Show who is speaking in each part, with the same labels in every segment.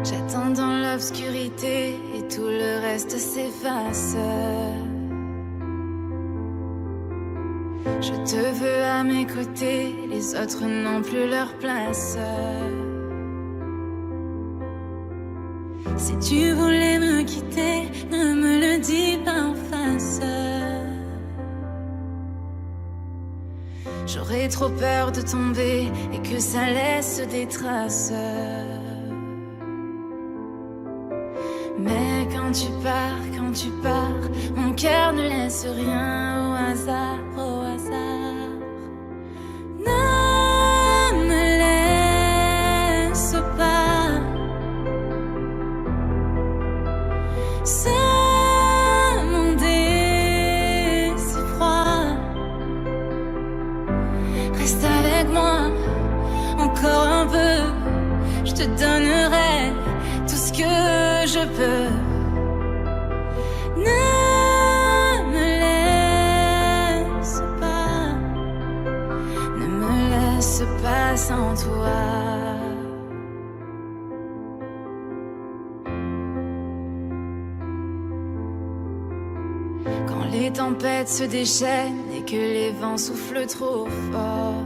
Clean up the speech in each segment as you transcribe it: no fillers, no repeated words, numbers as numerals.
Speaker 1: J'attends dans l'obscurité et tout le reste s'efface. Je te veux à mes côtés, les autres n'ont plus leur place. Si tu voulais me quitter, ne me le dis pas en face. J'aurais trop peur de tomber et que ça laisse des traces. Mais quand tu pars, mon cœur ne laisse rien au hasard, au hasard. Ne me laisse pas. Ce monde est si froid. Reste avec moi, encore un peu. Je te donnerai tout ce que je peux. Ne me laisse pas. Ne me laisse pas sans toi. Quand les tempêtes se déchaînent et que les vents soufflent trop fort,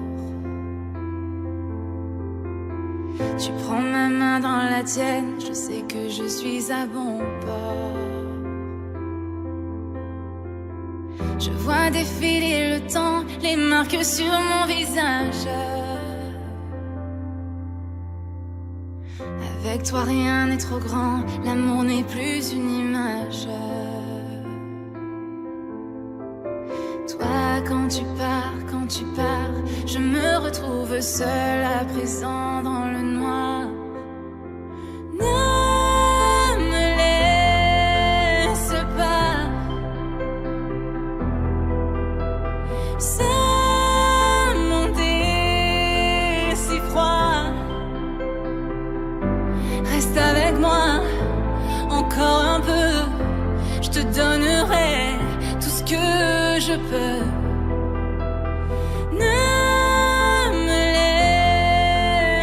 Speaker 1: tu prends ma main dans la tienne, je sais que je suis à bon port. Je vois défiler le temps, les marques sur mon visage. Avec toi rien n'est trop grand, l'amour n'est plus une image. Toi quand tu pars, je me retrouve seule à présent dans le noir. Ne me laisse pas. Ce monde est si froid. Reste avec moi, encore un peu. Je te donnerai tout ce que je peux. Ne me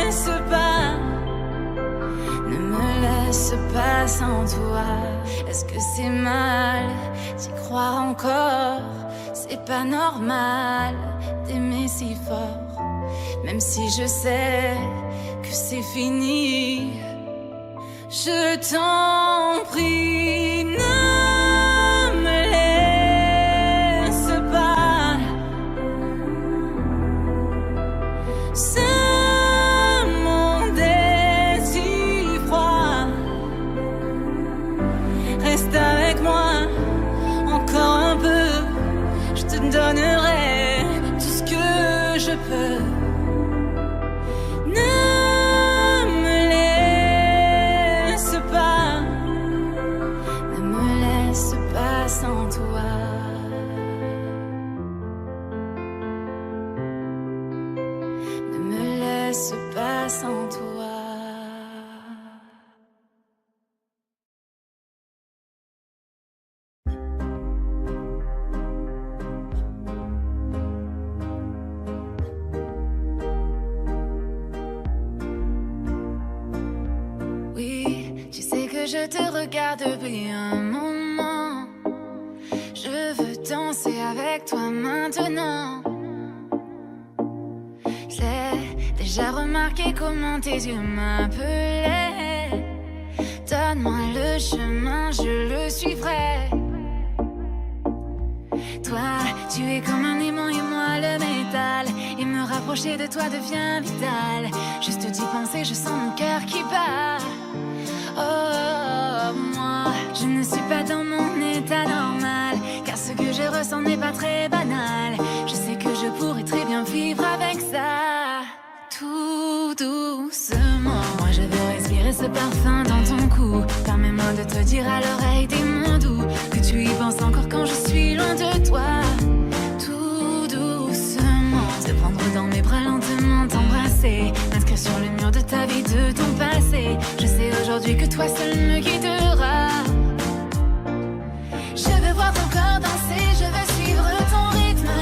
Speaker 1: laisse pas. Ne me laisse pas sans toi. Est-ce que c'est mal d'y croire encore? C'est pas normal d'aimer si fort, même si je sais que c'est fini. Je t'en prie, ne me laisse pas. Ce monde est si froid. Reste avec moi, encore un peu. Je te donnerai tout ce que je peux. Ne me laisse pas. Ne me laisse pas sans toi. Ne me laisse pas sans toi. Je te regarde depuis un moment. Je veux danser avec toi maintenant. J'ai déjà remarqué comment tes yeux m'appelaient. Donne-moi le chemin, je le suivrai. Toi, tu es comme un aimant et moi le métal. Et me rapprocher de toi devient vital. Juste d'y penser, je sens mon cœur qui bat. Oh, moi, je ne suis pas dans mon état normal, car ce que je ressens n'est pas très banal. Je sais que je pourrais très bien vivre avec ça. Tout doucement, moi je veux respirer ce parfum dans ton cou. Permets-moi de te dire à l'oreille des mots doux, que tu y penses encore quand je suis loin de toi. Tout doucement, te prendre dans mes bras lentement, t'embrasser, m'inscrire sur le mur de ta vie, de ton passé. Je sais aujourd'hui que toi seul me guidera. Je veux voir ton corps danser, je veux suivre ton rythme.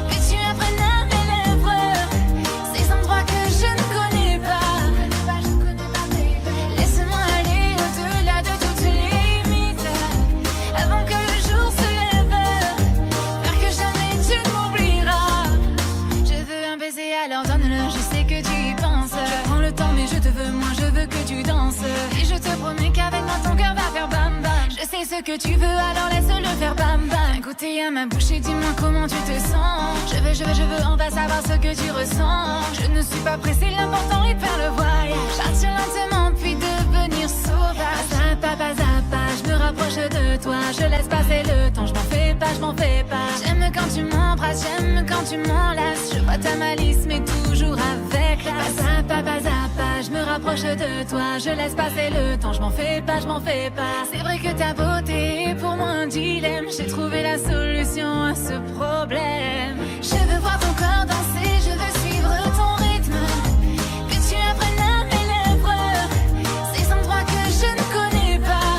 Speaker 1: Que tu apprennes à mes lèvres ces endroits que je ne connais pas. Laisse-moi que tu veux, alors laisse-le faire bam bam. Goûter à ma bouche et dis-moi comment tu te sens. Je veux, on va savoir ce que tu ressens. Je ne suis pas pressée, l'important est de faire le voyage. Partir lentement puis devenir sauvage. Pas à pas, je me rapproche de toi. Je laisse passer le temps, je m'en fais pas. J'aime quand tu m'embrasses, j'aime quand tu m'enlaces. Je vois ta malice mais toujours avec classe. Pas à pas, je me rapproche de toi. Je laisse passer le temps, je m'en fais pas. C'est vrai que ta beauté est pour moi un dilemme. J'ai trouvé la solution à ce problème. Je veux voir ton corps danser, je veux suivre ton rythme. Que tu apprennes à mes lèvres ces endroits que je ne connais pas.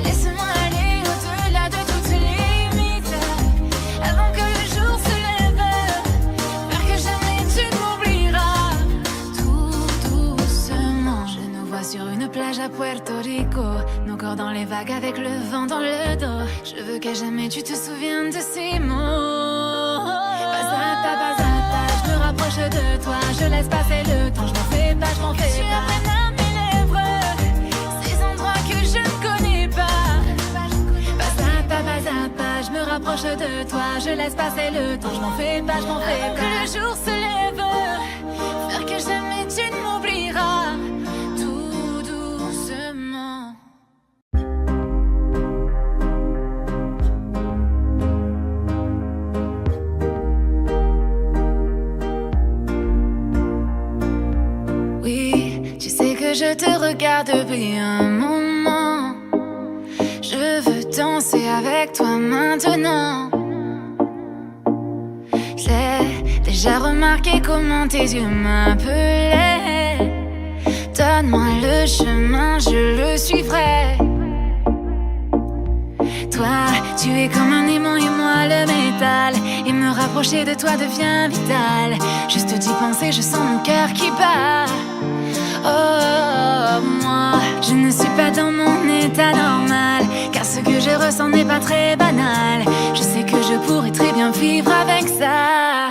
Speaker 1: Laisse-moi aller au-delà de toutes les limites avant que le jour se lève. Faire que jamais tu ne m'oublieras. Tout doucement, je nous vois sur une plage à Puerto Rico, nos corps dans les vagues avec le vent dans le dos. Je veux qu'à jamais tu te souviennes de ces mots. Pas à pas, je me rapproche de toi. Je laisse passer le temps, je m'en fais pas. Que tu apprennes à mes lèvres ces endroits que je ne connais pas. Pas à pas, je me rapproche de toi. Je laisse passer le temps, je m'en fais pas. Que le jour se lève, faire que jamais tu ne m'oublieras. Tout doucement. Oui, tu sais que je te regarde depuis un moment. Je veux danser avec toi maintenant. J'ai déjà remarqué comment tes yeux m'appelaient. Donne-moi le chemin, je le suivrai. Toi, tu es comme un aimant et moi le métal. Et me rapprocher de toi devient vital. Juste d'y penser, je sens mon cœur qui bat. Oh, moi, je ne suis pas dans mon état normal, car ce que je ressens n'est pas très banal. Je sais que je pourrais très bien vivre avec ça.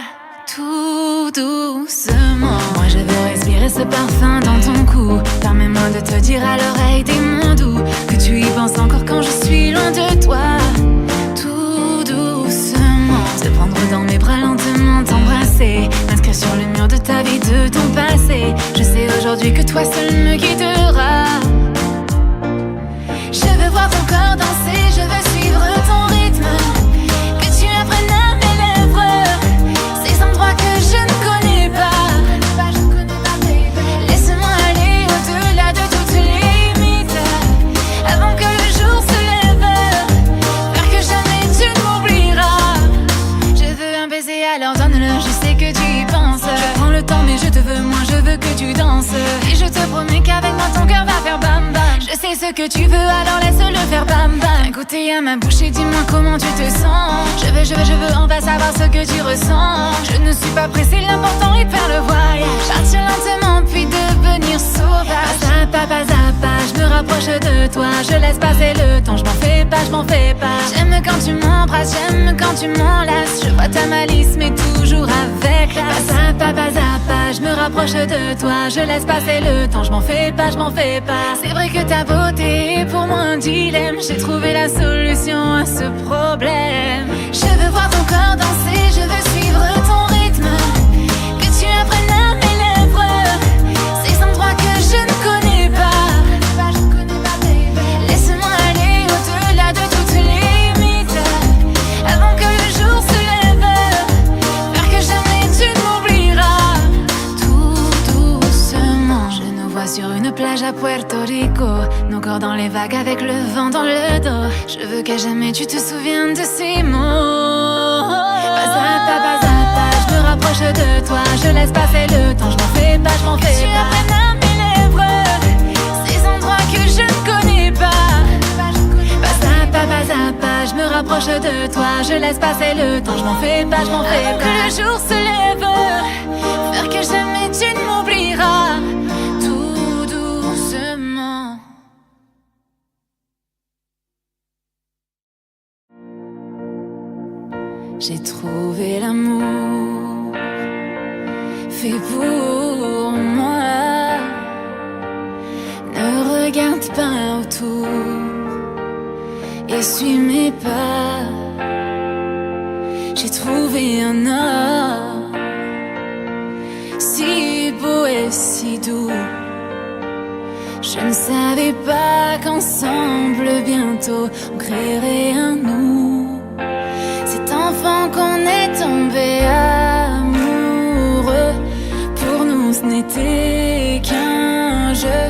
Speaker 1: Tout doucement, moi je veux respirer ce parfum dans ton cou. Permets-moi de te dire à l'oreille des mots doux, que tu y penses encore quand je suis loin de toi. Tout doucement, te prendre dans mes bras lentement, t'embrasser, m'inscrire sur le mur de ta vie, de ton passé. Je sais aujourd'hui que toi seul me guideras. Je veux voir ton corps danser, je veux suivre ton rythme. Que tu apprennes à mes lèvres ces endroits que je ne connais pas. Laisse-moi aller au-delà de toutes les limites avant que le jour se lève. Faire que jamais tu ne m'oublieras. Je veux un baiser, alors donne-le, je sais que tu y penses. Je prends le temps mais je te veux, moi je veux que tu danses. Et je te promets qu'avec moi ton cœur va faire bam bam. Je sais ce que tu veux, alors laisse-le faire bam bam. Goûter à ma bouche et dis-moi comment tu te sens. Je veux, on va savoir ce que tu ressens. Je ne suis pas pressée, l'important est de faire le voyage. Partir lentement puis devenir sauvage. Pas à pas, je me rapproche de toi. Je laisse passer le temps, je m'en fais pas. J'aime quand tu m'embrasses, j'aime quand tu m'enlaces. Je vois ta malice mais toujours avec classe. Pas à pas, je me rapproche de toi. Je laisse passer le temps, je m'en fais pas. C'est vrai que ta beauté est pour moi un dilemme. J'ai trouvé la solution à ce problème. Je veux voir ton corps danser, je veux suivre ton rythme. Que tu apprennes à mes lèvres ces endroits que je ne connais pas. Laisse-moi aller au-delà de toutes les limites avant que le jour se lève. Faire que jamais tu ne m'oublieras. Tout doucement, je nous vois sur une plage à Puerto Rico, nos corps dans les vagues avec le vent dans le dos. Je veux qu'à jamais tu te souviennes de ces mots. Pas à pas, je me rapproche de toi. Je laisse passer le temps, je m'en fais pas. Que tu apprennes à mes lèvres ces endroits que je ne connais pas. Pas à pas, je me rapproche de toi. Je laisse passer le temps, je m'en fais pas. Que le jour se lève, faire que jamais tu ne m'oublieras. Tout doucement. J'ai trouvé l'amour fait pour moi. Ne regarde pas autour, essuie mes pas. J'ai trouvé un homme si beau et si doux. Je ne savais pas qu'ensemble bientôt on créerait un nous. Cet enfant qu'on est tombé amoureux, pour nous ce n'était qu'un jeu.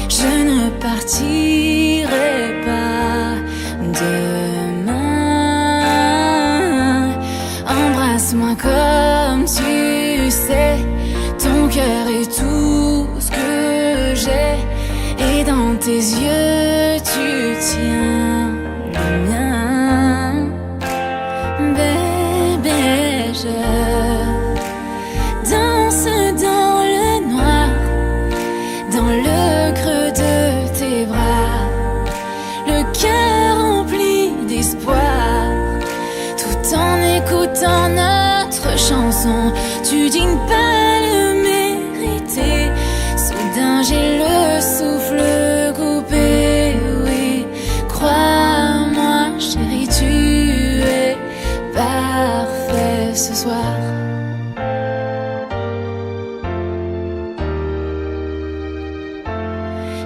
Speaker 1: Je ne partirai pas demain. Embrasse-moi comme tu sais, ton cœur est tout ce que j'ai. Et dans tes yeux, tu tiens le mien. Bébé, je danse dans le noir, dans le creux de tes bras, le cœur rempli d'espoir, tout en écoutant notre chanson. Tu dignes pas le mériter. Soudain j'ai le souffle coupé, oui. Crois-moi chérie, tu es parfait ce soir.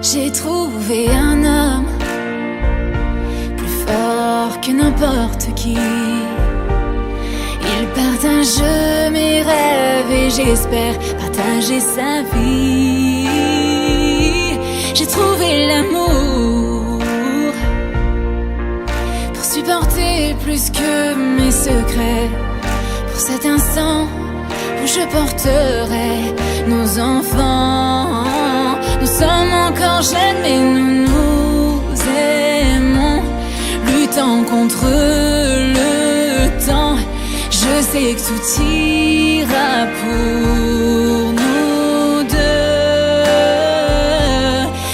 Speaker 1: J'ai trouvé un homme plus fort que n'importe qui. Il partage mes rêves et j'espère partager sa vie. J'ai trouvé l'amour pour supporter plus que mes secrets. Pour cet instant où je porterai nos enfants. Nous sommes encore jeunes mais nous nous aimons, luttant contre le temps. Je sais que tout ira pour nous deux.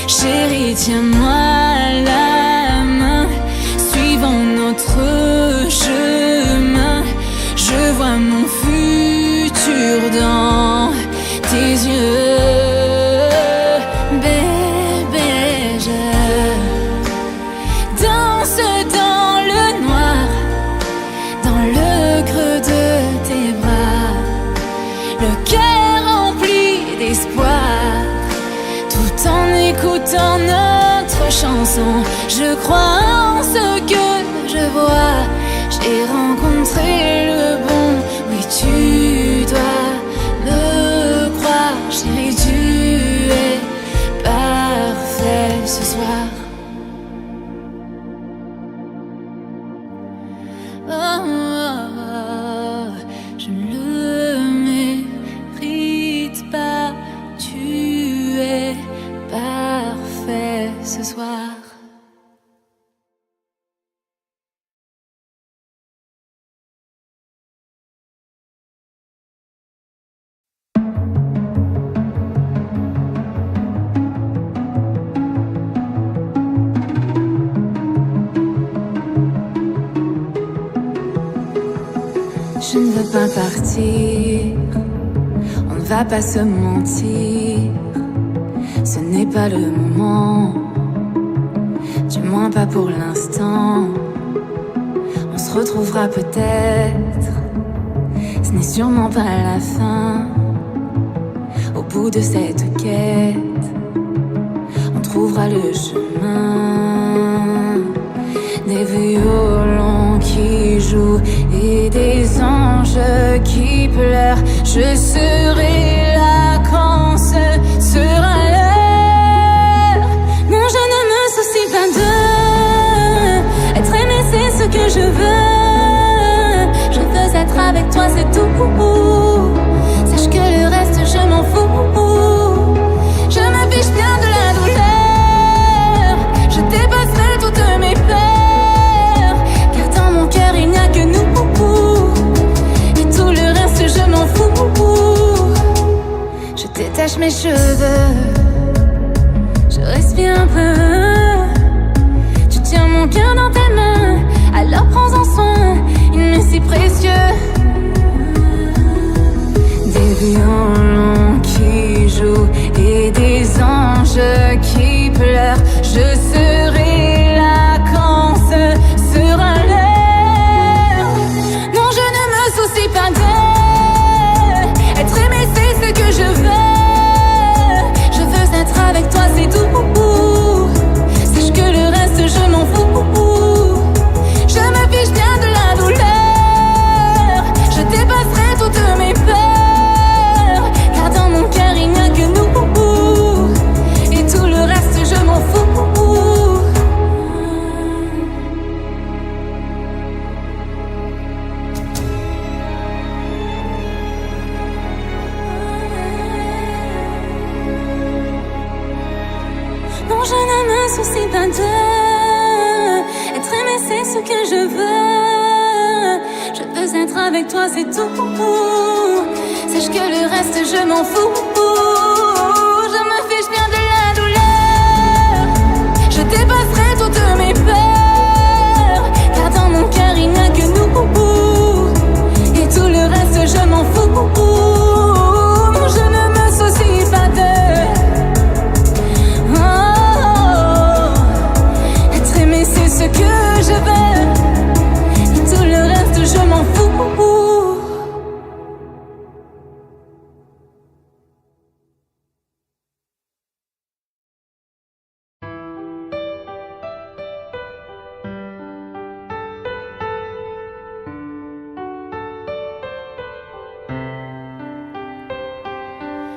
Speaker 1: Chérie, tiens-moi la main, suivons notre chemin. Je vois mon futur dans tes yeux. Bébé, je danse dans le noir, dans le creux de tes bras, le cœur rempli d'espoir, tout en écoutant notre chanson. Je crois en ce que je vois. J'ai rencontré le bon, oui tu dois le croire. Chérie, tu es parfait ce soir. Oh, oh, oh, je ne le mérite pas. Tu es parfait ce soir. Je ne veux pas partir, on ne va pas se mentir. Ce n'est pas le moment, du moins pas pour l'instant. On se retrouvera peut-être, ce n'est sûrement pas la fin. Au bout de cette quête, on trouvera le chemin. Des violons qui jouent et des anges qui pleurent. Je serai là quand ce sera l'heure. Non, je ne me soucie pas de être aimé, c'est ce que je veux. Je veux être avec toi, c'est tout. Sache que le reste, je m'en fous. Je me fiche bien de la douleur. Je dépasserai toutes mes peurs, car dans mon cœur il n'y a que nous. Et tout le reste, je m'en fous. Je détache mes cheveux, je respire un peu. Tu tiens mon cœur dans tes mains, alors prends-en soin, il m'est si précieux. Des violons qui jouent et des anges qui pleurent. Je serai là quand ce pas deux. Être aimé, c'est ce que je veux. Je veux être avec toi, c'est tout. Sache que le reste, je m'en fous. Je me fiche bien de la douleur. Je dépasserai toutes mes peurs, car dans mon cœur, il n'y a que nous. Et tout le reste, je m'en fous. Je ne me soucie pas d'eux. Être aimé, c'est ce que je veux. Et tout le reste, je m'en fous.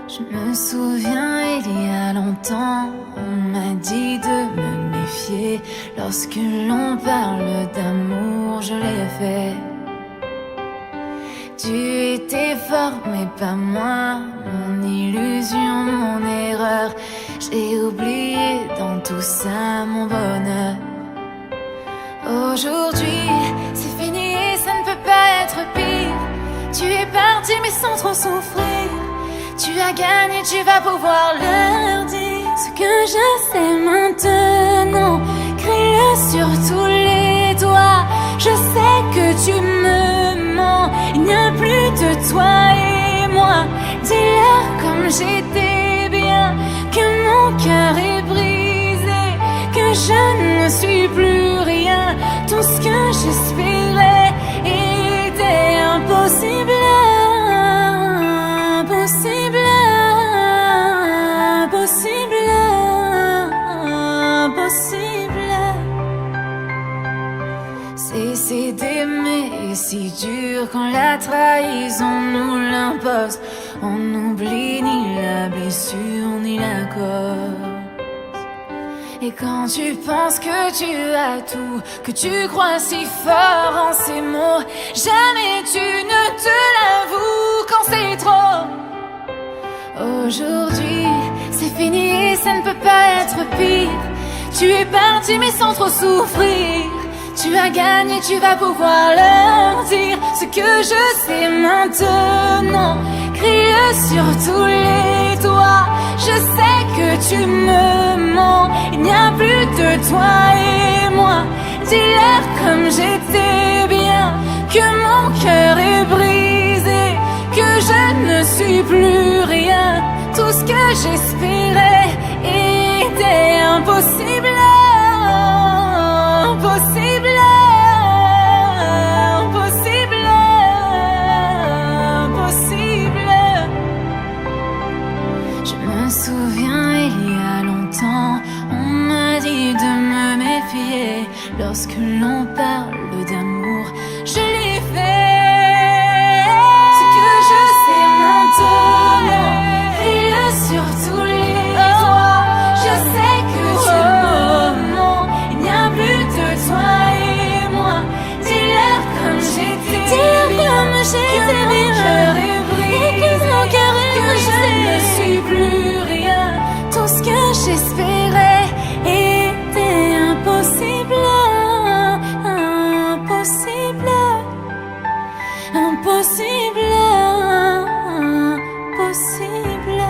Speaker 1: Je me souviens, il y a longtemps, on m'a dit de me méfier. Lorsque l'on parle d'amour, je l'ai fait. Tu étais fort, mais pas moi. Mon illusion, mon erreur. J'ai oublié dans tout ça mon bonheur. Aujourd'hui, c'est fini et ça ne peut pas être pire. Tu es parti, mais sans trop souffrir. Tu as gagné, tu vas pouvoir leur dire ce que je sais maintenant. Crie-le sur tous les toits. Je sais que tu me mens. Il n'y a plus de toi et moi. Dis-leur comme j'étais bien, que mon cœur est brisé, que je ne suis plus rien. Tout ce que j'espérais était impossible. Impossible, impossible, impossible. Cesser d'aimer est si dur quand la trahison nous l'impose. On n'oublie ni la blessure ni la cause. Et quand tu penses que tu as tout, que tu crois si fort en ces mots, jamais tu ne te l'avoues quand c'est trop. Aujourd'hui, c'est fini et ça ne peut pas être pire. Tu es parti mais sans trop souffrir. Tu as gagné, tu vas pouvoir leur dire ce que je sais maintenant. Crie-le sur tous les toits. Je sais que tu me mens. Il n'y a plus de toi et moi. Dis-leur comme j'étais bien, que mon cœur est brisé, que je ne suis plus rien. Tout ce que j'espérais était impossible. Impossible. Impossible. Impossible. Je me souviens, il y a longtemps, on m'a dit de me méfier. Lorsque l'on parle d'amour, je l'ai fait. Ce que je sais maintenant, crie-le sur tous les toits. Je sais que tu me mens. Il n'y a plus de toi et moi. Dis-leur comme j'étais bien, que mon cœur est brisé, que je ne suis plus rien. Tout ce que j'espérais était impossible. Impossible. Impossible. Impossible.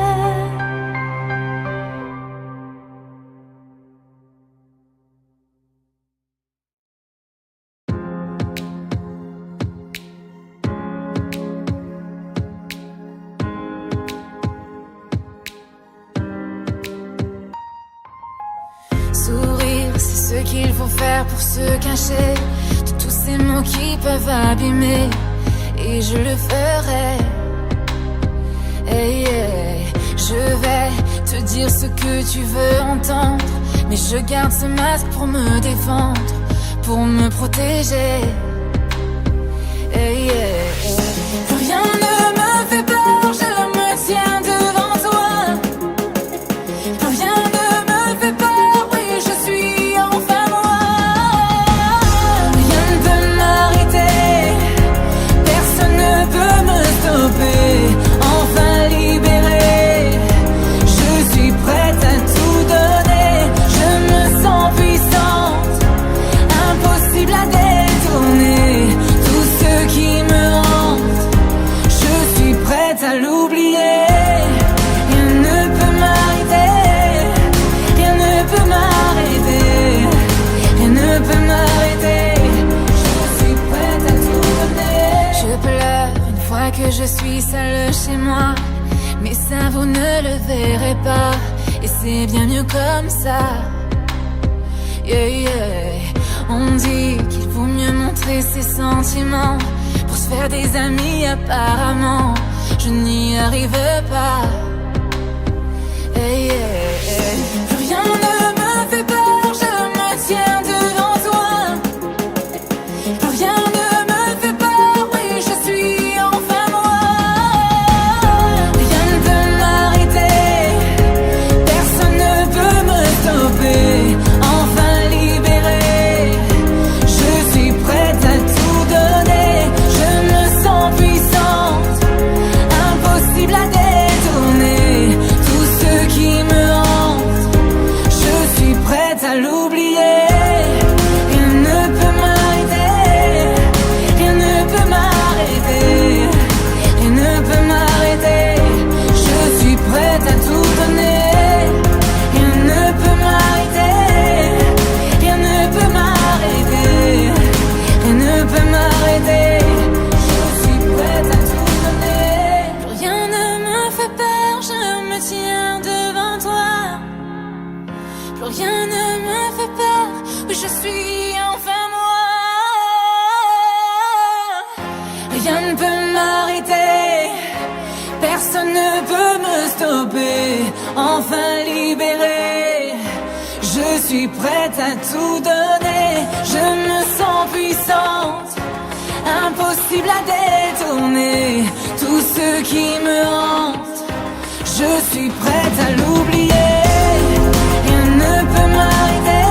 Speaker 1: Sourire, c'est ce qu'il faut faire pour se cacher de tous ces mots qui peuvent abîmer. Et je le ferai. Hey, hey. Je vais te dire ce que tu veux entendre, mais je garde ce masque pour me défendre, pour me protéger. Hey, hey, hey. Plus rien ne me fait peur, je me tiens devant toi. Plus rien ne me fait peur, oui je suis enfin moi. Rien ne peut m'arrêter, personne ne peut me stopper. Enfin libérée, je suis prête à tout donner. Je me sens plus que je suis seule chez moi, mais ça vous ne le verrez pas, et c'est bien mieux comme ça. Yeah, yeah. On dit qu'il vaut mieux montrer ses sentiments pour se faire des amis. Apparemment, je n'y arrive pas. Hey, hey, hey. Plus rien ne me fait peur, je me tiens devant toi. Plus rien ne me fait peur, oui, je suis enfin moi. Rien ne peut m'arrêter, personne ne peut me stopper. Enfin libérée, je suis prête à tout donner. Je me sens puissante, impossible à détourner. Tout ce qui me hante, je suis prête à l'oublier. Rien ne peut m'arrêter, rien ne peut m'arrêter, rien ne peut m'arrêter. Je suis prête à tout donner. Rien ne peut m'arrêter, rien ne peut m'arrêter, rien ne peut m'arrêter. Je suis prête à tout donner. Plus rien ne me fait peur, je me tiens devant toi. Plus rien ne me fait peur, oui, je suis enfin moi. Rien ne peut m'arrêter, personne ne peut me stopper. Enfin libérée, je suis prête à tout donner. Je me sens puissante, impossible à détourner. Tout ce qui me hante, je suis prête à l'oublier. Rien ne peut m'arrêter,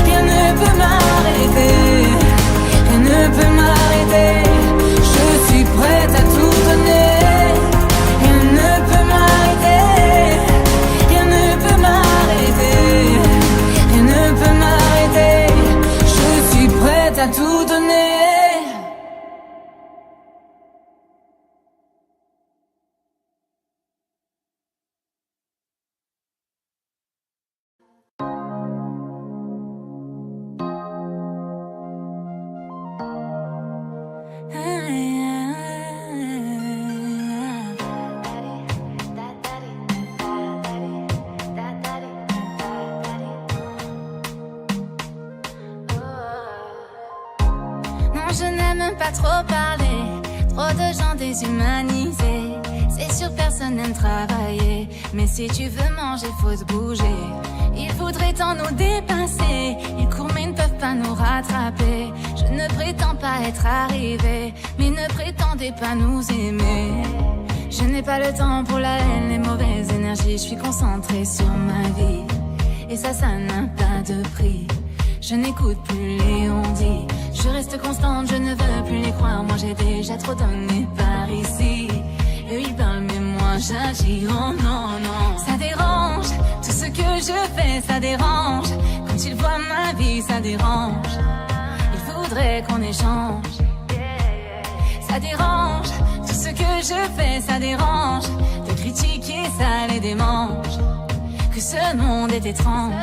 Speaker 1: rien ne peut m'arrêter, rien ne peut m'arrêter. Je suis prête à tout donner. Rien ne peut m'arrêter, rien ne peut m'arrêter, rien ne peut m'arrêter. Je suis prête à tout donner. Non, je n'aime pas trop parler, trop de gens déshumanisés. C'est sûr, personne n'aime travailler, mais si tu veux manger, faut se bouger. Ils voudraient tant nous dépasser, ils courent mais ne peuvent pas nous rattraper. Je ne prétends pas être arrivé, mais ne prétendez pas nous aimer. Je n'ai pas le temps pour la haine, les mauvaises énergies. Je suis concentrée sur ma vie, et ça n'a pas de prix. Je n'écoute plus les on-dit, je reste constante, je ne veux plus les croire. Moi j'ai déjà trop donné par ici. Eux ils parlent mais moi j'agis, oh non non. Ça dérange, tout ce que je fais ça dérange. Quand ils voient ma vie ça dérange. Ils voudraient qu'on échange. Ça dérange, tout ce que je fais ça dérange. De critiquer ça les démange. Que ce monde est étrange.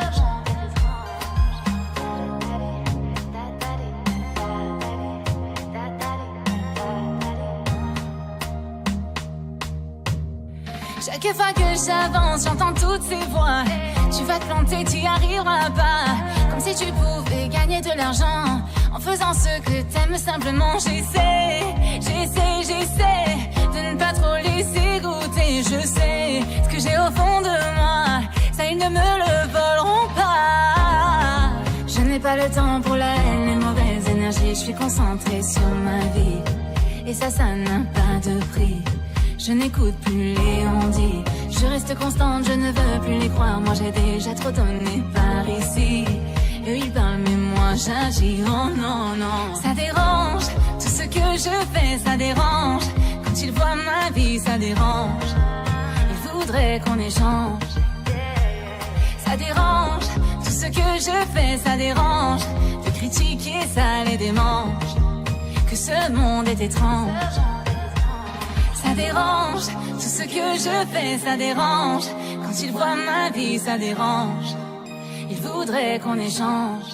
Speaker 1: Chaque fois que j'avance, j'entends toutes ces voix. Tu vas te planter, tu y arriveras pas. Comme si tu pouvais gagner de l'argent en faisant ce que t'aimes simplement. J'essaie de ne pas trop laisser goûter. Je sais ce que j'ai au fond de moi, ça ils ne me le voleront pas. Je n'ai pas le temps pour la haine, les mauvaises énergies. Je suis concentrée sur ma vie, et ça n'a pas de prix. Je n'écoute plus les on-dit, je reste constante, je ne veux plus les croire. Moi j'ai déjà trop donné par ici. Eux ils parlent mais moi j'agis, oh non non. Ça dérange, tout ce que je fais ça dérange. Quand ils voient ma vie ça dérange. Ils voudraient qu'on échange. Ça dérange, tout ce que je fais ça dérange. De critiquer ça les démange. Que ce monde est étrange. Ça dérange, tout ce que je fais ça dérange. Quand ils voient ma vie ça dérange. Ils voudraient qu'on échange.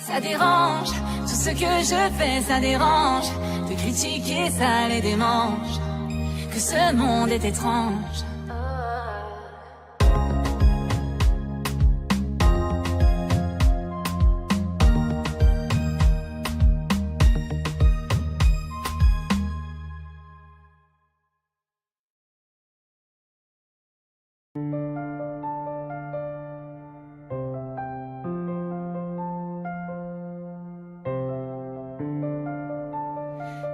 Speaker 1: Ça dérange, tout ce ce que je fais, ça dérange. De critiquer, ça les démange. Que ce monde est étrange.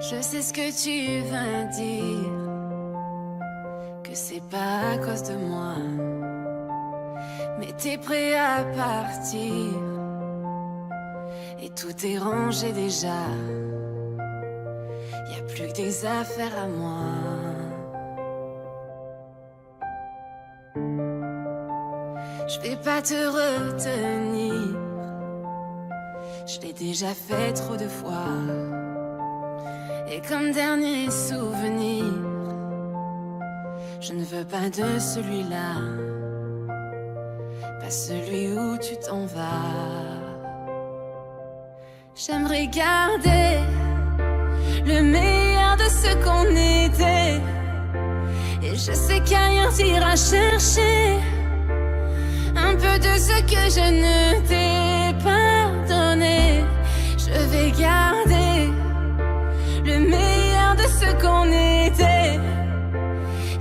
Speaker 1: Je sais ce que tu veux dire, que c'est pas à cause de moi, mais t'es prêt à partir, et tout est rangé déjà, y a plus que des affaires à moi. Je vais pas te retenir, je l'ai déjà fait trop de fois. Et comme dernier souvenir, je ne veux pas de celui-là, pas celui où tu t'en vas. J'aimerais garder le meilleur de ce qu'on était, et je sais qu'ailleurs t'iras chercher un peu de ce que je ne t'ai pas donné. Je vais garder le meilleur de ce qu'on était,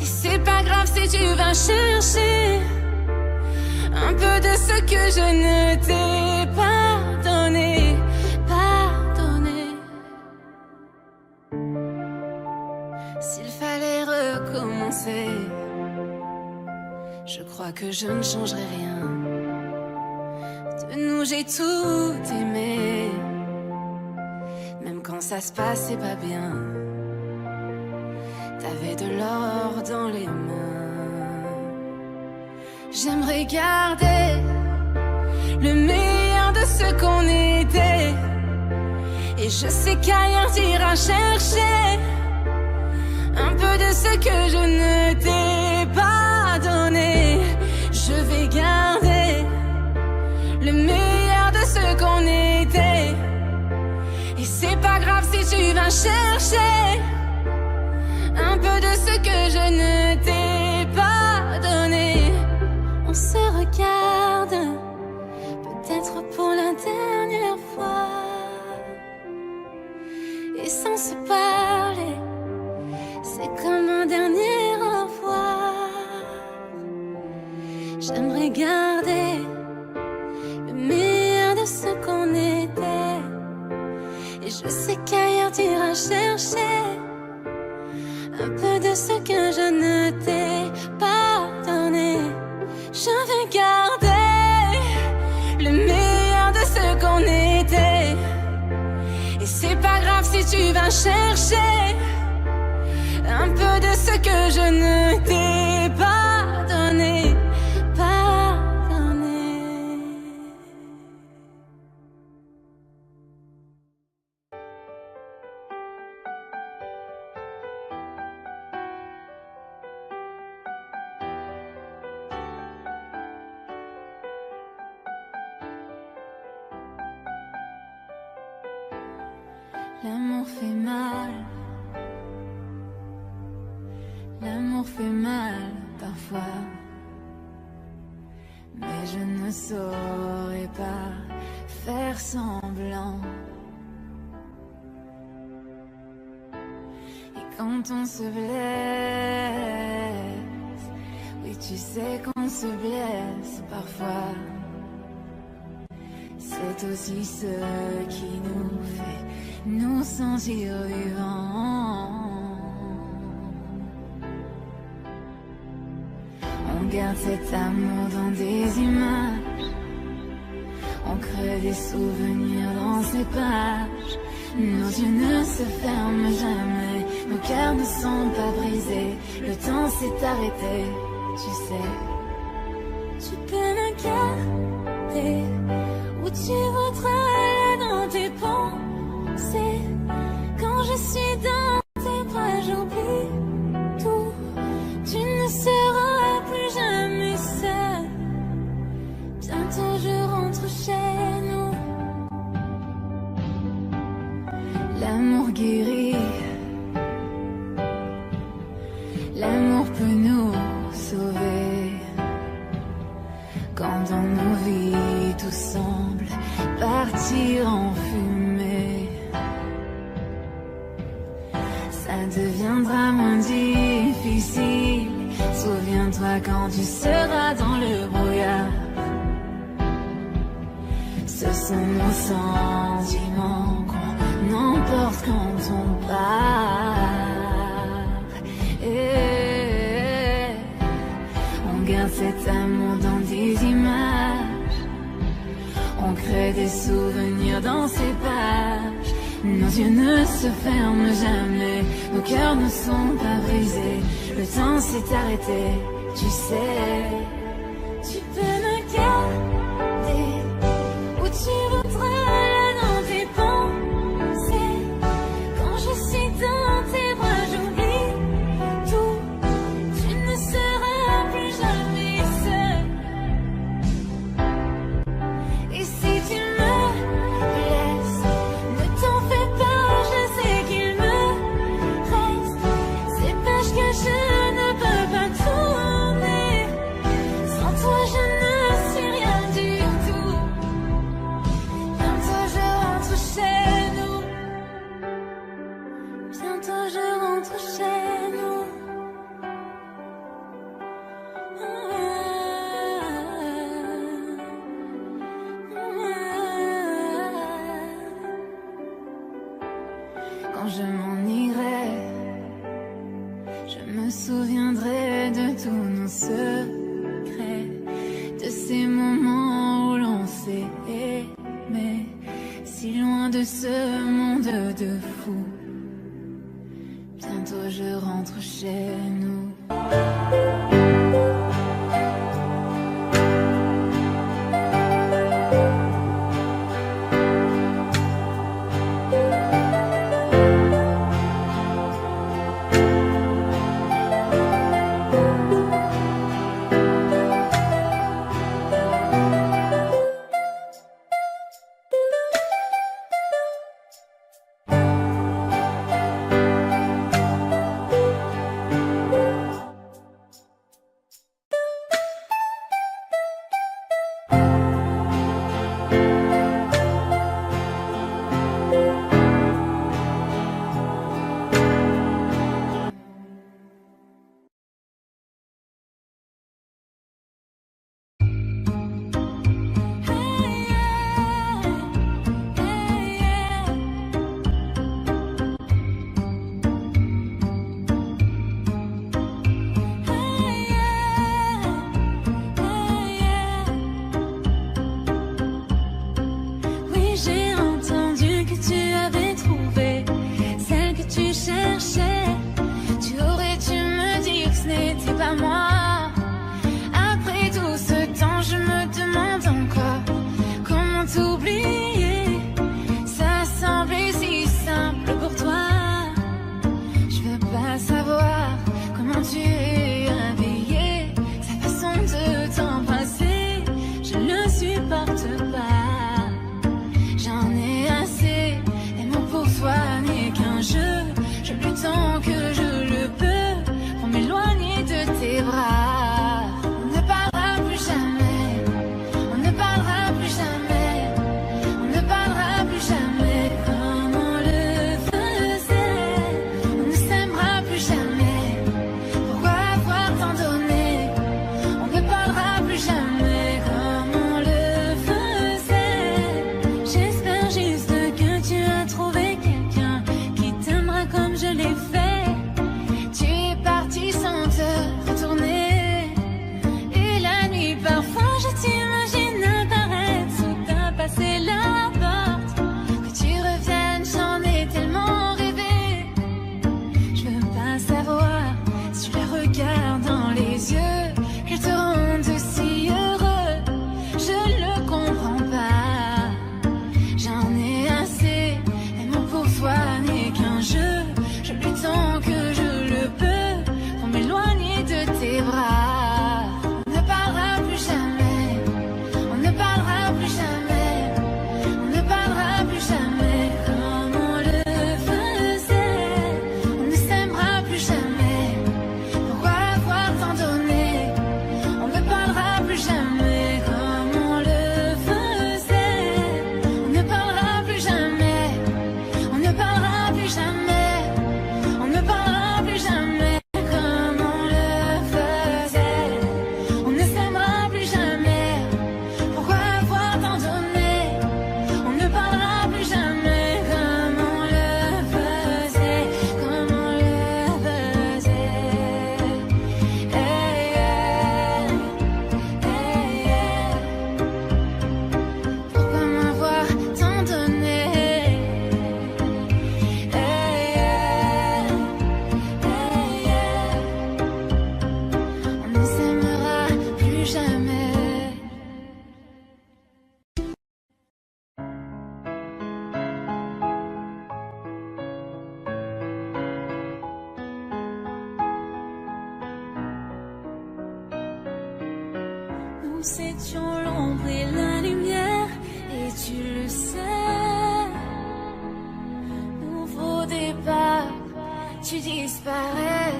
Speaker 1: et c'est pas grave si tu vas chercher un peu de ce que je ne t'ai pas donné, pardonné. S'il fallait recommencer, je crois que je ne changerai rien. De nous j'ai tout aimé, même quand ça se passait pas bien. T'avais de l'or dans les mains. J'aimerais garder le meilleur de ce qu'on était, et je sais qu'ailleurs t'iras chercher un peu de ce que je ne t'ai pas donné. Je vais garder le meilleur de ce qu'on était, et c'est pas grave si tu vas chercher un peu de ce que je ne t'ai pas donné. On se regarde, peut-être pour la dernière fois, et sans se parler, c'est comme un dernier au revoir. J'aimerais garder le meilleur de ce qu'on était, et je sais qu'ailleurs t'iras chercher un peu de ce que je ne t'ai pas donné. Je vais garder le meilleur de ce qu'on était, et c'est pas grave si tu vas chercher un peu de ce que je ne t'ai pas donné, pardonné. L'amour fait mal, l'amour fait mal parfois, mais je ne saurais pas faire semblant. Et quand on se blesse, oui tu sais qu'on se blesse parfois, c'est aussi ce qui nous fait nous sentir vivants. On garde cet amour dans des images, on crée des souvenirs dans ces pages. Nos yeux ne se ferment jamais, nos cœurs ne sont pas brisés. Le temps s'est arrêté, tu sais. Tu peux me garder où tu voudras aller dans tes pensées. Quand je suis dans tes bras, j'oublie tout. Tu ne seras plus jamais seul. Bientôt je rentre chez nous. L'amour guérit, l'amour peut nous sauver. Quand dans nos vies tout semble partir en fumée, ça deviendra moins difficile. Souviens-toi quand tu seras dans le brouillard. Ce sont nos sentiments qu'on emporte quand on part. Et on garde cet amour dans des images. On crée des souvenirs dans ces pages. Nos yeux ne se ferment jamais, nos cœurs ne sont pas brisés. Le temps s'est arrêté, tu sais. Tu peux me garder où tu voudras, là dans tes pensées. Quand je suis dans tes bras, j'oublie tout. Tu ne seras plus jamais seul. Et si tu me blesses, ne t'en fais pas, je sais qu'il me reste ces pages que je ne peux pas tourner. Sans toi je ne suis rien du tout. Bientôt je rentre chez nous. Bientôt je rentre chez nous. Quand je m'en irai, je me souviendrai de tous nos secrets, de ces moments où l'on s'est aimé, si loin de ce monde de fous. Bientôt je rentre chez nous. Nous étions l'ombre et la lumière, et tu le sais. Nouveau départ, tu disparais,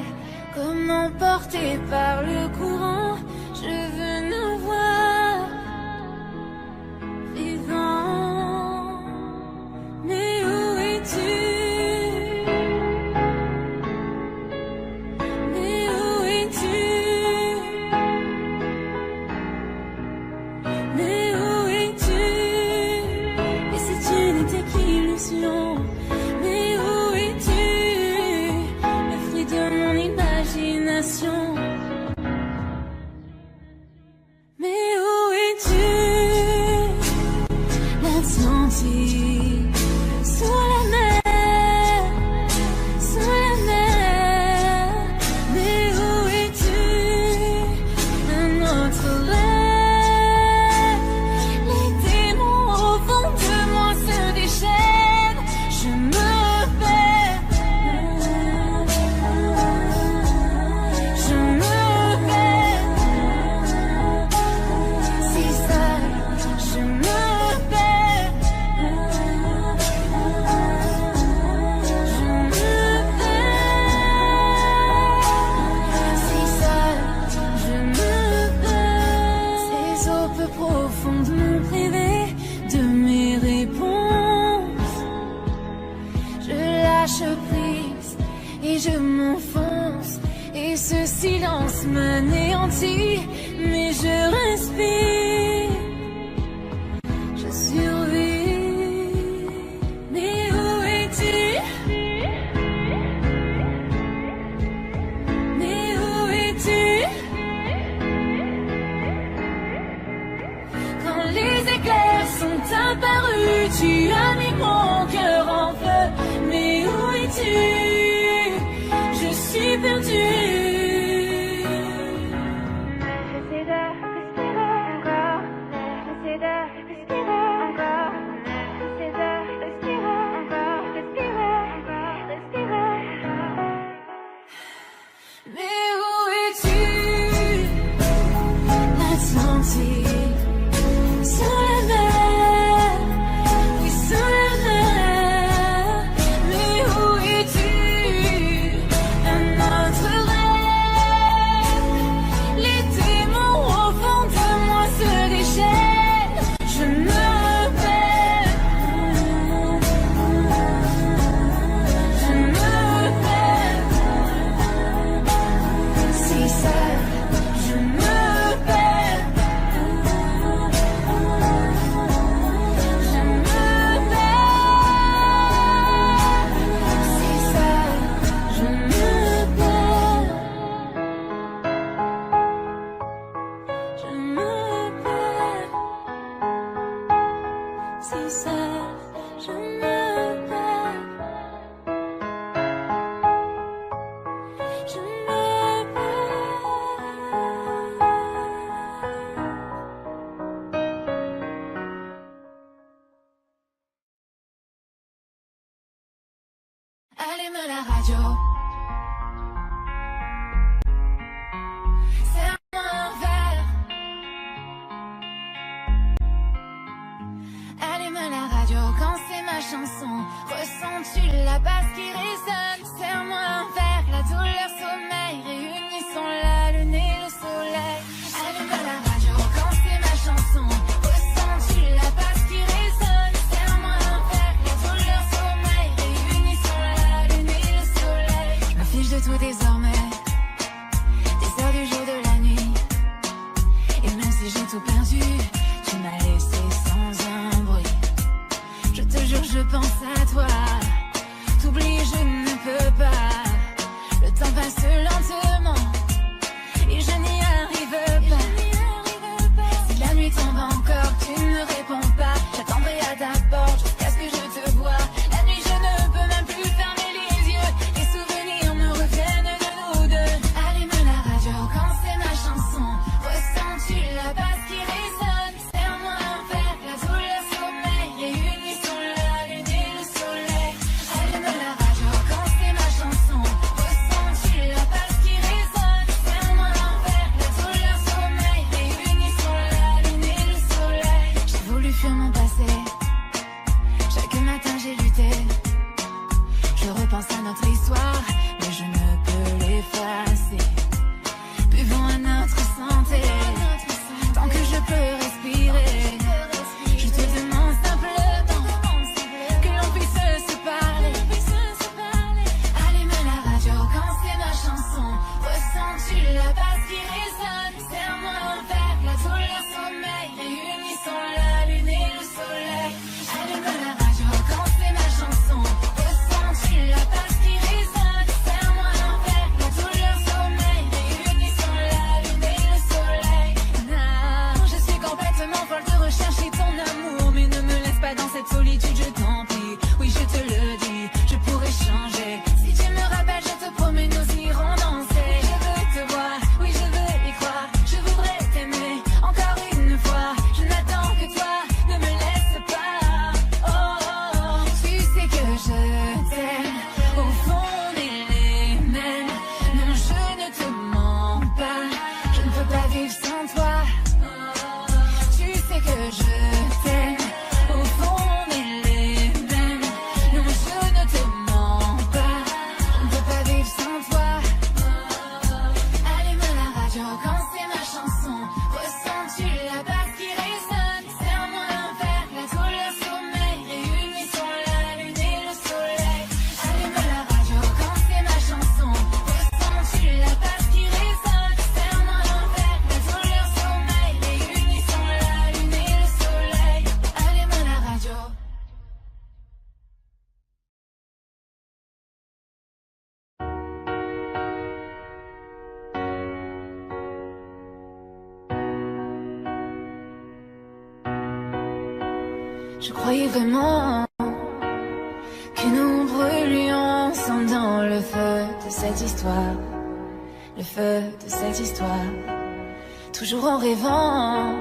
Speaker 1: comme emporté par le courant. Je veux nous voir vivants. Mais où es-tu? Mais où es-tu? Mais où es-tu? Et si tu n'étais qu'illusion? Mais où es-tu? Le fruit de mon imagination. Mais où es-tu? L'Atlantique, sous la mer, sous la mer. Mais où es-tu? Un autre rêve. Les démons au fond de moi se déchaînent. Je me perds. Je me perds. Si seul, je me perds. Je me perds. Si seul, je me perds. Ces eaux peu profondes m'ont privé de mes réponses. Je lâche prise et je m'enfonce. Et ce silence m'anéantit. Mais je respire. Je survis. Mais où es-tu? Mais où es-tu? Quand les éclairs sont apparus, tu as mis mon cœur en feu. Mais où es-tu? Je suis perdue. J'essaie de respirer encore. J'essaie de respirer encore. J'essaie de respirer encore. Respirer encore. Respirer. Mais où es-tu? L'Atlantique, sous la mer, oui sous la mer. Mais où es-tu? Un autre rêve. Les démons au fond de moi se déchaînent. Je me perds. Je me perds. Si seul, je me perds. Je me perds. Si seul, je me perds. Je me perds. Si seul, je me perds. Je me perds. Allume la radio. Serre-moi un verre. Allume la radio quand c'est ma chanson. Ressens-tu la basse qui résonne? Serre-moi un verre, la douleur sommeil. Réunissons la lune et le soleil. Allume la radio quand c'est ma chanson. Ressens-tu la basse qui résonne? Serre-moi un verre, la douleur sommeil. Réunissons la lune et le soleil. Je me fiche de tout désormais. Des heures du jour, de la nuit. Et même si j'ai tout perdu, tu m'as laissé sans un bruit. Je te jure, je pense à toi. T'oublier, je ne peux pas. Le temps passe lentement et je n'y arrive pas. Si la nuit tombe encore, tu ne réponds pas. J'attendrai à ta porte jusqu'à ce que je te voie. La nuit, je ne peux même plus fermer les yeux. Les souvenirs me reviennent de changer. Si tu me rappelles, je te promets, nous irons danser. Je veux te voir, oui je veux y croire. Je voudrais t'aimer encore une fois. Je n'attends que toi, ne me laisse pas. Oh, oh, oh. Tu sais que je t'aime au fond des mêmes. Non, je ne te mens pas, je ne peux pas vivre sans toi. Tu sais que je t'aime au fond des mêmes. Non, je ne te mens pas, je ne peux pas vivre sans toi. Allume la radio quand c'est ma chanson. Ressens-tu la basse qui résonne? Serre-moi un verre, la douleur sommeil. Réunis sur la lune et le soleil. Allume la radio quand c'est ma chanson. Ressens-tu la basse qui résonne? Serre-moi un verre, la douleur sommeil. Réunis sur la lune et le soleil. Allume la radio. Je croyais vraiment que nous brûlions ensemble dans le feu de cette histoire. Le feu de cette histoire. Toujours en rêvant,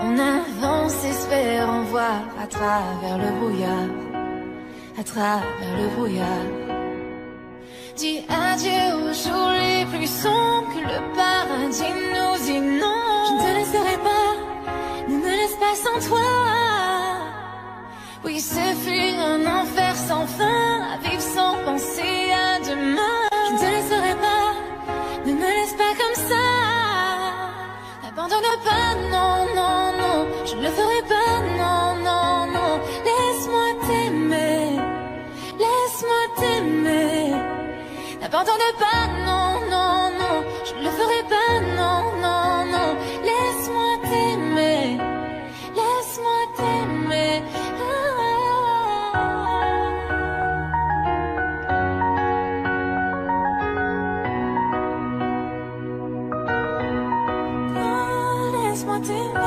Speaker 1: on avance, espérant voir à travers le brouillard. À travers le brouillard. Dis adieu aux jours les plus sombres, que le paradis nous inonde. Je ne te laisserai pas, ne me laisse pas sans toi. Oui, ce fut un enfer sans fin, à vivre sans penser à demain. Je ne te laisserai pas, ne me laisse pas comme ça. N'abandonne pas, non, non, non, je ne le ferai pas, non, non, non. Laisse-moi t'aimer, laisse-moi t'aimer. N'abandonne pas, non, non, non, je ne le ferai pas, non, non, non. Laisse-moi t'aimer, laisse-moi t'aimer. Laisse-moi t'aimer.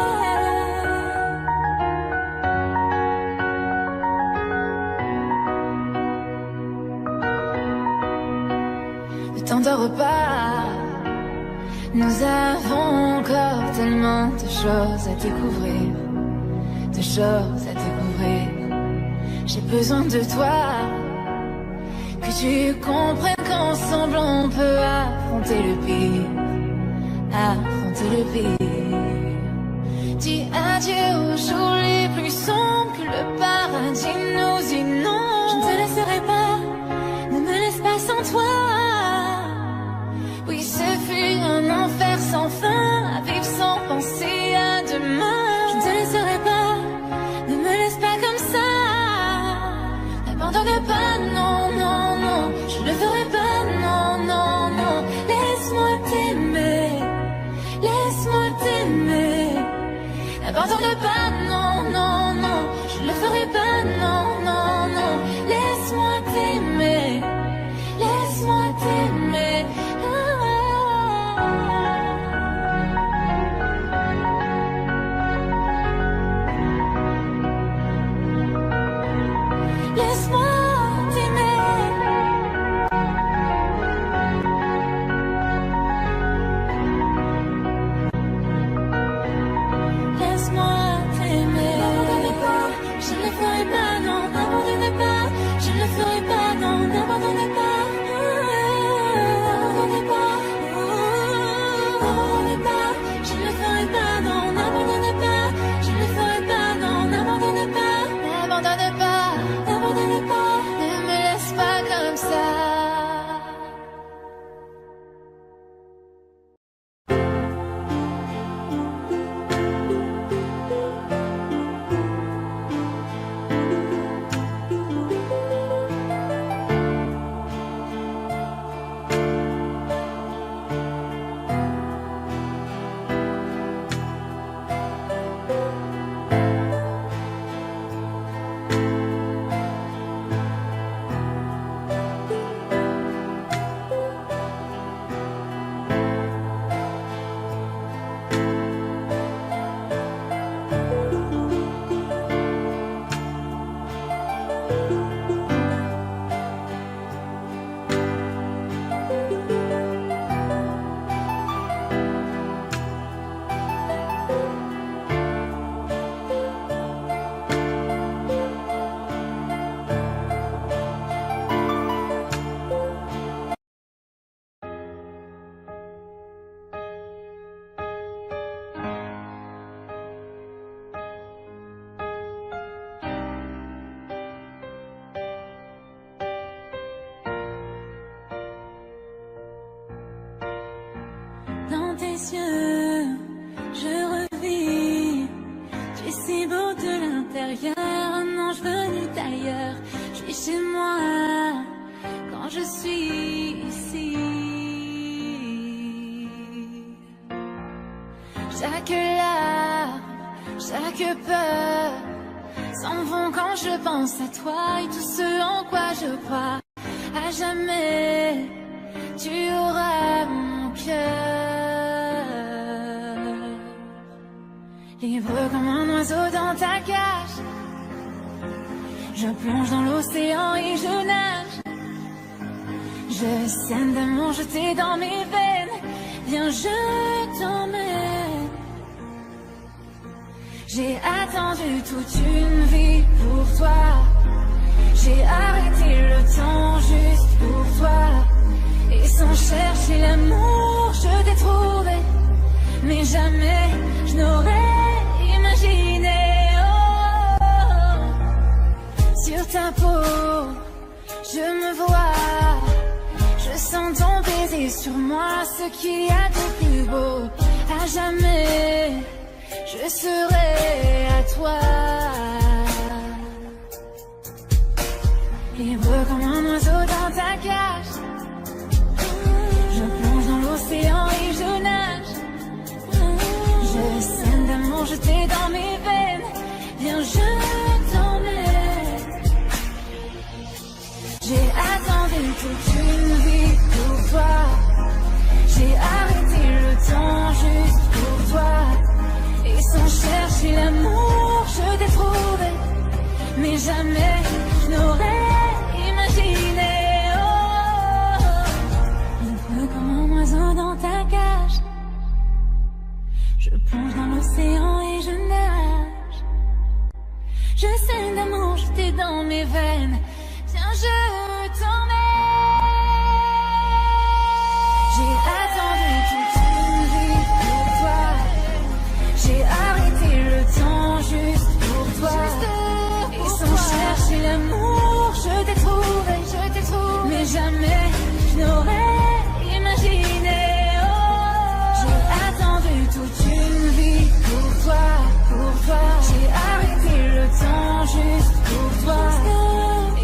Speaker 1: Ne t'endors pas, nous avons encore tellement de choses à découvrir, de choses à découvrir. J'ai besoin de toi, que tu comprennes qu'ensemble on peut affronter le pire, affronter le pire. Dis adieu aux jours les plus sombres, que le paradis nous inonde. Je ne te laisserai pas, ne me laisse pas sans toi. Oui, ce fut un enfer sans fin, à vivre sans penser à demain. Je ne te laisserai pas, ne me laisse pas comme ça. N'abandonne pas, non, non, non, je ne le ferai pas, non, non, non. Laisse-moi t'aimer, laisse-moi t'aimer. N'abandonne pas, non, non, non, je ne le ferai pas, non, non, non. Laisse-moi t'aimer, laisse-moi t'aimer. Laisse-moi t'aimer. Laisse-moi t'aimer. N'abandonnez pas, je ne le ferai pas, non, n'abandonnez pas. Je ne le ferai pas, non, n'abandonnez pas. N'abandonnez pas. N'abandonnez pas, je ne le ferai pas, non, n'abandonnez pas. Je ne le ferai pas, non, n'abandonnez pas. N'abandonnez pas, n'abandonnez pas. Ne me laisse pas comme ça. chez moi quand je suis ici. Chaque larme, chaque peur s'en vont quand je pense à toi et tout ce en quoi je crois. À jamais, tu auras mon cœur. Libre comme un oiseau dans ta cage, je plonge dans l'océan et je nage. Je saigne d'amour jeté dans mes veines. Viens, je t'emmène. J'ai attendu toute une vie pour toi. J'ai arrêté le temps juste pour toi. Et sans chercher l'amour, je t'ai trouvé. Mais jamais je n'aurais imaginé. Oh, oh. Sur ta peau, je me vois. Je sens ton baiser sur moi, ce qu'il y a de plus beau. À jamais, je serai à toi. Libre comme un oiseau dans ta cage, je plonge dans l'océan et je nage. Je saigne d'amour jeté dans mes veines. Viens, je t'emmène. J'ai attendu toute une vie pour toi. J'ai arrêté le temps juste pour toi. Et sans chercher l'amour, je t'ai trouvé. Mais jamais je n'aurais imaginé. Oh, libre comme un oiseau dans ta cage, je plonge dans l'océan et je nage. Je saigne d'amour jeté dans mes veines. Viens, je t'emmène. J'ai attendu toute une vie pour toi. J'ai arrêté le temps juste pour toi. Et sans chercher l'amour, je t'ai trouvé, mais jamais je n'aurais imaginé. Oh, j'ai attendu toute une vie pour toi, pour toi. J'ai arrêté le temps juste pour toi.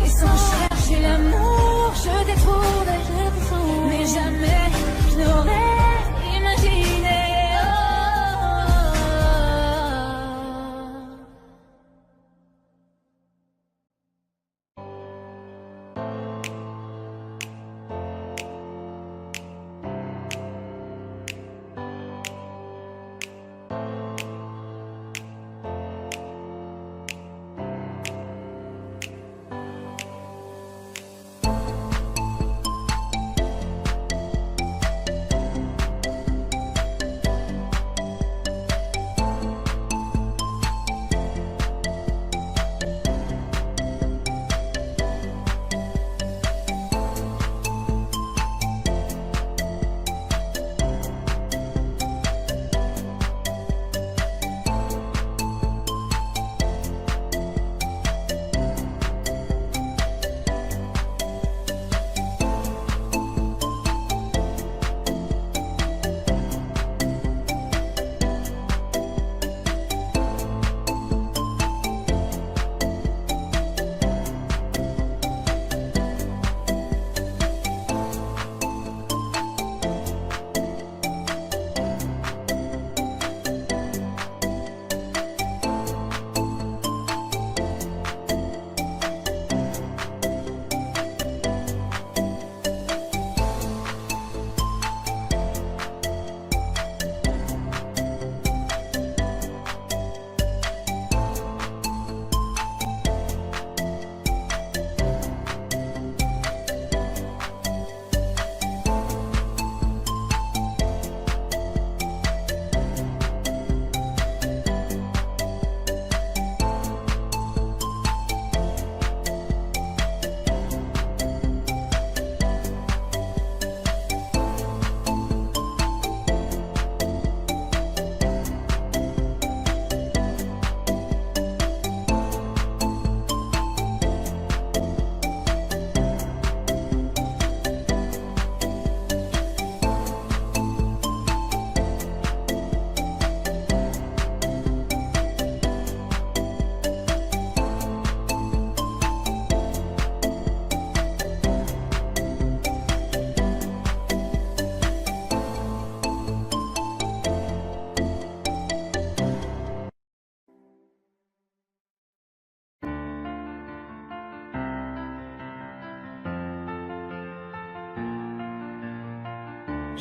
Speaker 1: Et sans chercher l'amour, je t'ai trouvé, mais jamais je n'aurais imaginé.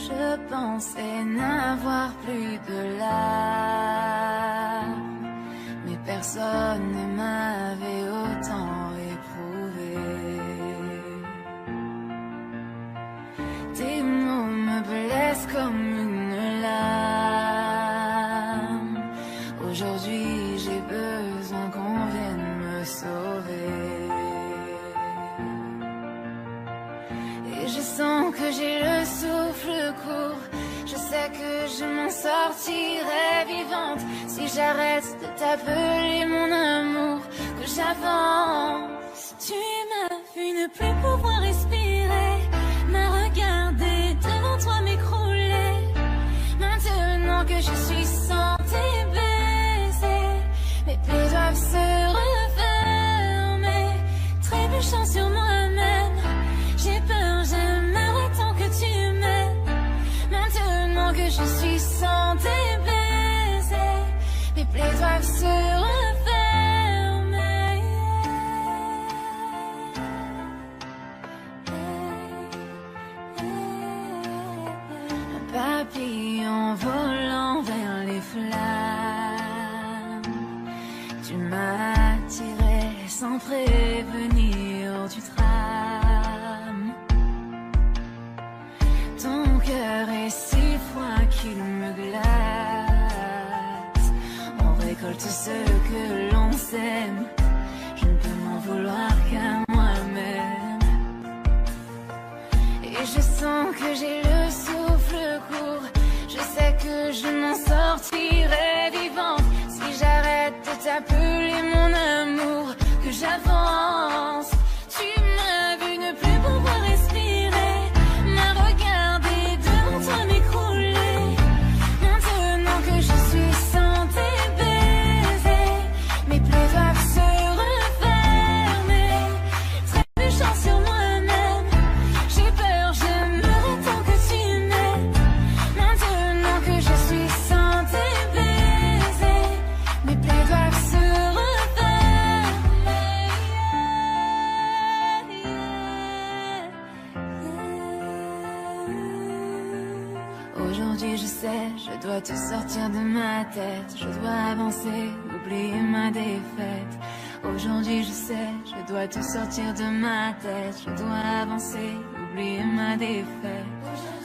Speaker 1: Je pensais n'avoir plus de larmes, mais personne ne m'avait autant éprouvé. Tes mots me blessent comme une lame. Aujourd'hui j'ai besoin qu'on vienne me sauver. Et je sens que j'ai le souffle court. Je sais que je m'en sortirai vivante si j'arrête de t'appeler mon amour, que j'avance. Tu m'as vu ne plus pouvoir respirer, m'as regardé devant toi m'écrouler. Maintenant que je suis sans tes baisers, mes plaies doivent se refermer. Trébuchant sur moi-même, j'ai peur, j'aimerais tant que tu m'aimes. Maintenant que je suis sans tes baisers, mes plaies doivent se refermer. Un papillon volant vers les flammes, tu m'as attiré sans prévenir, tu trames. Ton cœur est si froid qu'il me glace. On récolte ce que l'on sème, je ne peux m'en vouloir qu'à moi-même. Et je sens que j'ai le souffle court. Je sais que je m'en sortirai vivante si j'arrête de t'appeler mon amour, que j'avance. Tu m'as vu ne plus pouvoir respirer, m'as regardé devant toi m'écrouler. Maintenant que je suis sans tes baisers, mes plaies doivent se refermer. Trébuchant sur moi-même, j'ai peur, j'aimerais tant que tu m'aimes. Maintenant que je suis sans tes baisers, mes plaies doivent se refermer. Aujourd'hui je sais, je dois te sortir de ma tête. Je dois avancer, oublier ma défaite. Aujourd'hui je sais, je dois te sortir de ma tête. Je dois avancer, oublier ma défaite.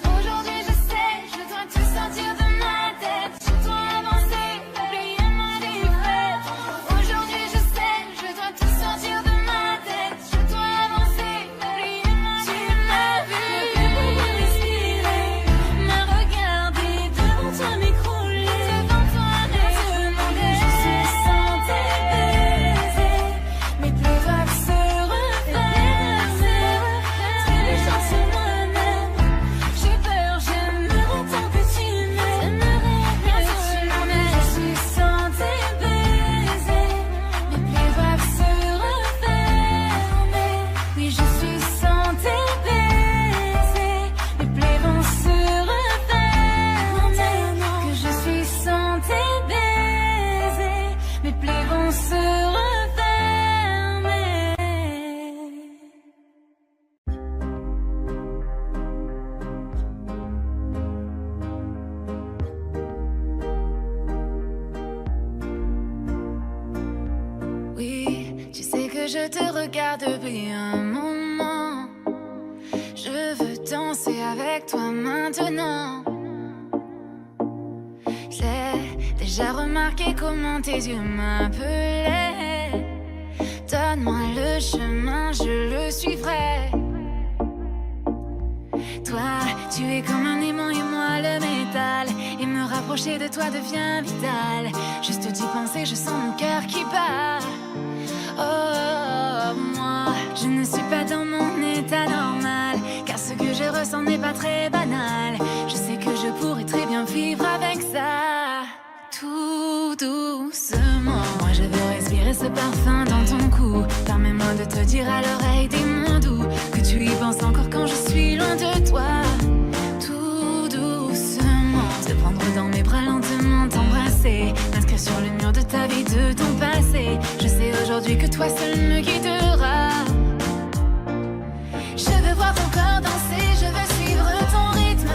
Speaker 1: Aujourd'hui je sais, je dois te sortir de ma tête. Je dois avancer, oublier ma défaite. Aujourd'hui je sais, je dois te sortir de ma tête. Je dois avancer, oublier ma défaite. Tu m'as vu ne plus pouvoir respirer, m'as regardé devant toi m'écrouler. Devant toi maintenant que je suis sans tes baisers, mes plaies doivent se refermer. Trébuchant sur moi-même, j'ai peur, j'aimerais tant que tu m'aimes. Maintenant que je suis sans tes baisers, mes plaies doivent se refermer. Oui, je suis sans tes baisers, mes plaies vont se refermer. Maintenant que je suis sans tes baisers, mes plaies vont se refermer. Oui, tu sais que je te regarde depuis un moment. Je veux danser avec toi maintenant. J'ai déjà remarqué comment tes yeux m'appelaient. Donne-moi le chemin, je le suivrai. Toi, tu es comme un aimant et moi le métal. Et me rapprocher de toi devient vital. Juste d'y penser, je sens mon cœur qui bat. Oh, moi, je ne suis pas dans mon état normal, car ce que je ressens n'est pas très banal. Je sais que je pourrais très bien vivre avec ça. Tout doucement, moi je veux respirer ce parfum dans ton cou. Permets-moi de te dire à l'oreille des mots doux, que tu y penses encore quand je suis loin de toi. Tout doucement, te prendre dans mes bras lentement, t'embrasser, m'inscrire sur le mur de ta vie, de ton passé. Je sais aujourd'hui que toi seul me guidera. Je veux voir ton corps danser, je veux suivre ton rythme.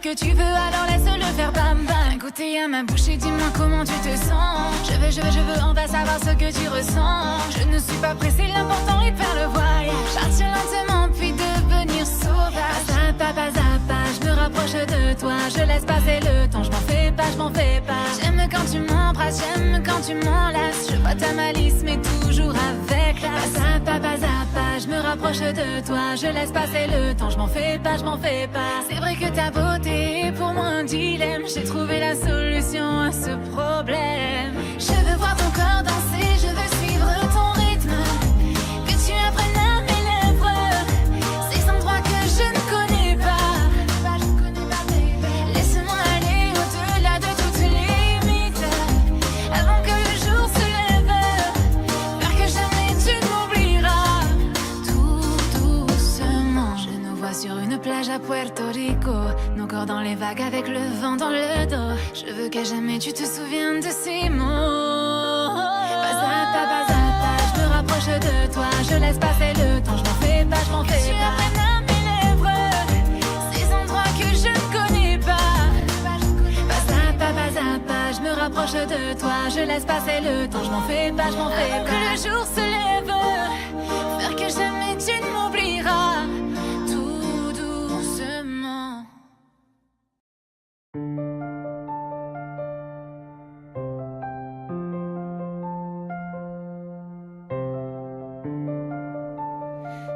Speaker 1: ce que tu veux, alors laisse-le faire bam bam. Goûter à ma bouche et dis-moi comment tu te sens. Je veux, on va savoir ce que tu ressens. Je ne suis pas pressée, l'important est de faire le voyage. Partir lentement puis devenir sauvage. Pas à pas, je me rapproche de toi. Je laisse passer le temps, je m'en fais pas. J'aime quand tu m'embrasses, j'aime quand tu m'enlaces. Je vois ta malice mais toujours avec classe. Pas à pas, je me rapproche de toi. Je laisse passer le temps, je m'en fais pas. C'est vrai que ta beauté est pour moi un dilemme. J'ai trouvé la solution à ce problème. Je veux voir ton corps danser, je veux suivre ton rythme. Que tu apprennes à mes lèvres ces endroits que je ne connais pas. Laisse-moi aller au-delà de toutes les limites avant que le jour se lève. Faire que jamais tu m'oublieras. Tout doucement, je nous vois sur une plage à Puerto Rico, nos corps dans les vagues avec le vent dans le dos. Je veux qu'à jamais tu te souviennes de ces mots. Pas à pas, je me rapproche de toi. Je laisse passer le temps, je m'en fais pas. Que tu apprennes à mes lèvres ces endroits que je ne connais pas. Pas à pas, je me rapproche de toi. Je laisse passer le temps, je m'en fais pas. Que le jour se lève, faire que jamais tu ne m'oublieras. Tout doucement.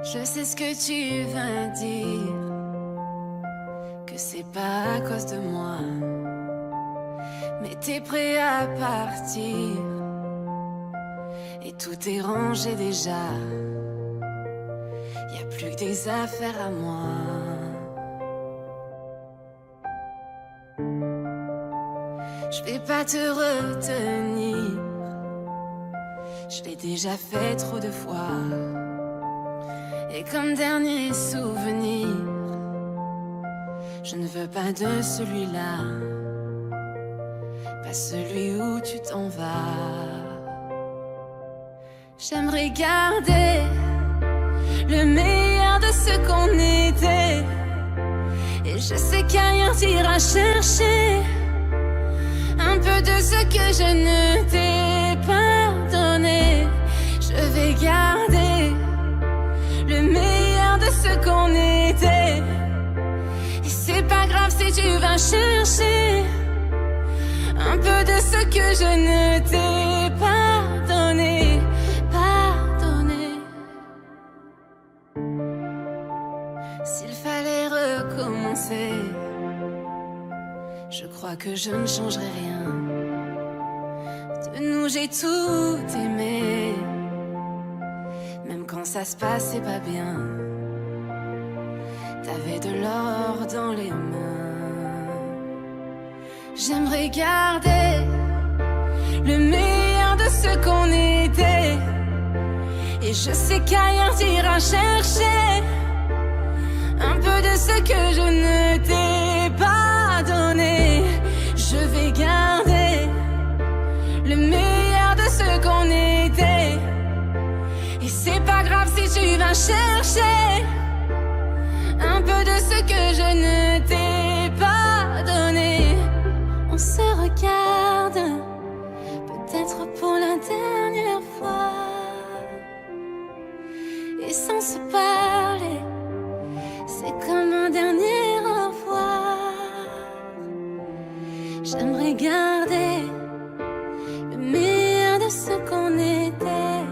Speaker 1: Je sais ce que tu vas dire, que c'est pas à cause de moi, mais t'es prêt à partir et tout est rangé déjà. Y a plus que des affaires à moi. Je vais pas te retenir, je l'ai déjà fait trop de fois. Et comme dernier souvenir, je ne veux pas de celui-là, pas celui où tu t'en vas. J'aimerais garder le meilleur de ce qu'on était, et je sais qu'ailleurs t'iras chercher un peu de ce que je ne t'ai pas donné. Je vais garder le meilleur de ce qu'on était, et c'est pas grave si tu vas chercher un peu de ce que je ne t'ai pas donné. S'il fallait recommencer, je crois que je ne changerai rien. De nous j'ai tout aimé, même quand ça se passait pas bien. T'avais de l'or dans les mains. J'aimerais garder le meilleur de ce qu'on était, et je sais qu'ailleurs t'iras chercher un peu de ce que je ne t'ai pas donné. Je vais garder le meilleur de ce qu'on était, et c'est pas grave si tu vas chercher un peu de ce que je ne t'ai pas donné. On se regarde, peut-être pour la dernière fois, et sans se parler, c'est comme un dernier au revoir. J'aimerais garder le meilleur de ce qu'on était,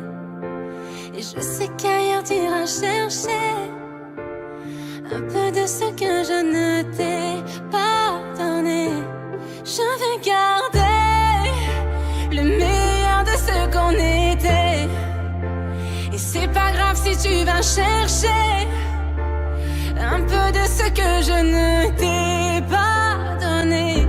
Speaker 1: et je sais qu'ailleurs t'iras chercher un peu de ce que je ne t'ai pas donné. Je vais garder le meilleur de ce qu'on était, et c'est pas grave si tu vas chercher un peu de ce que je ne t'ai pas donné.